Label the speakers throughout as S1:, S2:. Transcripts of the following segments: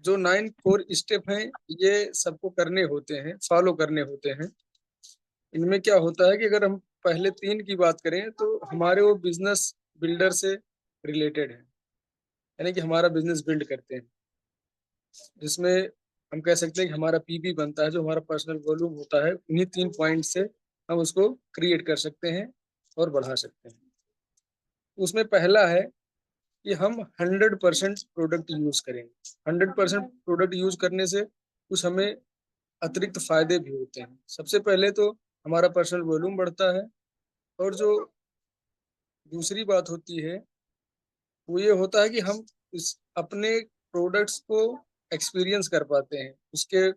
S1: जो 9 core step हैं, ये सबको करने होते हैं, फॉलो करने होते हैं। इनमें क्या होता है कि अगर हम पहले 3 की बात करें तो हमारे वो बिजनेस बिल्डर से रिलेटेड है, यानी कि हमारा बिजनेस बिल्ड करते हैं, जिसमें हम कह सकते हैं कि हमारा पीबी बनता है, जो हमारा पर्सनल वॉल्यूम होता है। उन्हीं 3 पॉइंट से हम उसको क्रिएट कर सकते हैं और बढ़ा सकते हैं। उसमें पहला है कि हम 100% प्रोडक्ट यूज करेंगे। 100% प्रोडक्ट यूज करने से कुछ हमें अतिरिक्त फायदे भी होते हैं। सबसे पहले तो हमारा पर्सनल वॉल्यूम बढ़ता है, और जो दूसरी बात होती है वो ये होता है कि हम इस अपने प्रोडक्ट्स को एक्सपीरियंस कर पाते हैं, उसके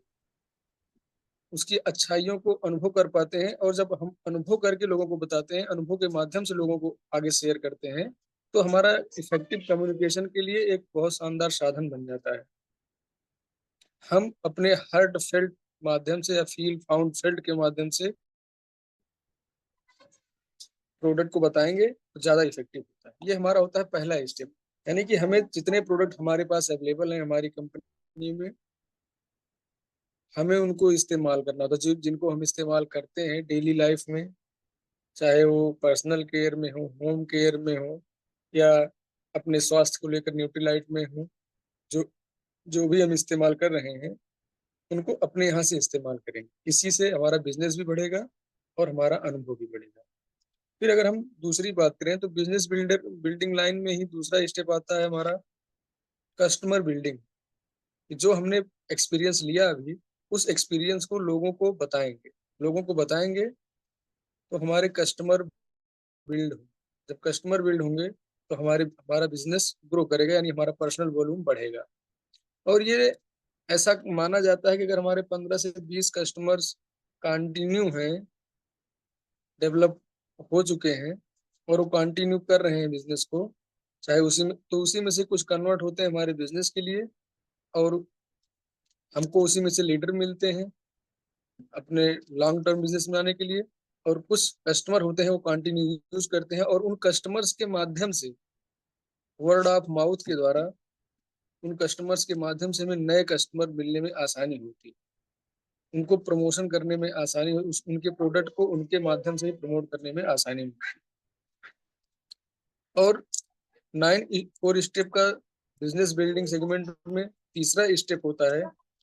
S1: उसकी अच्छाइयों को अनुभव कर पाते हैं। और जब हम अनुभव करके लोगों को बताते हैं, अनुभव के माध्यम से लोगों को आगे शेयर करते हैं, तो हमारा इफेक्टिव कम्युनिकेशन के लिए एक बहुत शानदार साधन बन जाता है। हम अपने हर्ट फेल्ट माध्यम से या फील फाउंड फेल्ट के माध्यम से प्रोडक्ट को बताएंगे तो ज्यादा इफेक्टिव होता है। ये हमारा होता है पहला स्टेप, यानी कि हमें जितने प्रोडक्ट हमारे पास अवेलेबल हैं हमारी कंपनी में, हमें उनको इस्तेमाल करना होता है। जिनको हम इस्तेमाल करते हैं डेली लाइफ में, चाहे वो पर्सनल केयर में हो, होम केयर में हो, या अपने स्वास्थ्य को लेकर न्यूट्रीलाइट में हो, जो जो भी हम इस्तेमाल कर रहे हैं उनको अपने यहाँ से इस्तेमाल करेंगे। इसी से हमारा बिजनेस भी बढ़ेगा और हमारा अनुभव भी बढ़ेगा। फिर अगर हम दूसरी बात करें तो बिजनेस बिल्डिंग लाइन में ही दूसरा स्टेप आता है हमारा कस्टमर बिल्डिंग। जो हमने एक्सपीरियंस लिया अभी, उस एक्सपीरियंस को लोगों को बताएंगे। लोगों को बताएंगे तो हमारे कस्टमर बिल्ड हो। जब कस्टमर बिल्ड होंगे तो हमारा बिजनेस ग्रो करेगा, यानी हमारा पर्सनल वॉल्यूम बढ़ेगा। और ये ऐसा माना जाता है कि अगर हमारे 15 से 20 कस्टमर्स कंटिन्यू हैं, डेवलप हो चुके हैं, और वो कंटिन्यू कर रहे हैं बिजनेस को, चाहे उसी में से कुछ कन्वर्ट होते हैं हमारे बिजनेस के लिए, और हमको उसी में से लीडर मिलते हैं अपने लॉन्ग टर्म बिजनेस में आने के लिए। और कुछ कस्टमर होते हैं वो कंटिन्यू यूज करते हैं, और उन कस्टमर्स के माध्यम से, वर्ड ऑफ माउथ के द्वारा, उन कस्टमर्स के माध्यम से हमें नए कस्टमर मिलने में आसानी होती है, उनको प्रमोशन करने में आसानी हो, उनके प्रोडक्ट को उनके माध्यम से प्रमोट करने में आसानी होती है। और 9 4 स्टेप का बिजनेस बिल्डिंग सेगमेंट में तीसरा स्टेप होता है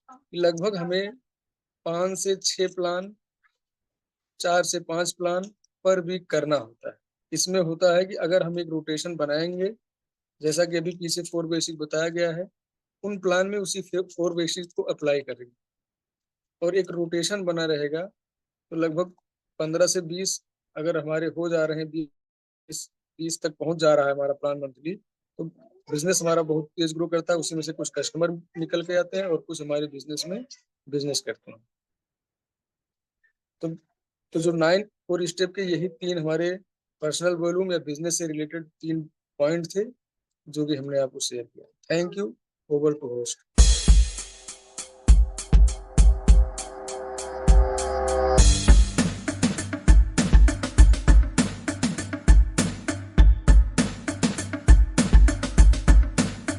S1: कि लगभग हमें 5 से 6 प्लान, 4 से 5 प्लान पर वीक करना होता है। इसमें होता है कि अगर हम एक रोटेशन बनाएंगे, जैसा कि अभी पीछे 4 बेसिक बताया गया है, उन प्लान में उसी 4 बेसिक को अप्लाई करेंगे और एक रोटेशन बना रहेगा, तो लगभग 15 से 20, अगर हमारे हो जा रहे हैं 20 तक पहुंच जा रहा है हमारा प्लान मंथली, तो बिजनेस हमारा बहुत तेज ग्रो करता है। उसी में से कुछ कस्टमर निकल के आते हैं और कुछ हमारे बिजनेस में बिजनेस करते हैं। तो जो 9 4 स्टेप के यही 3 हमारे पर्सनल वॉल्यूम या बिजनेस से रिलेटेड 3 पॉइंट थे, जो कि हमने आपको शेयर किया। Thank you. Over to host.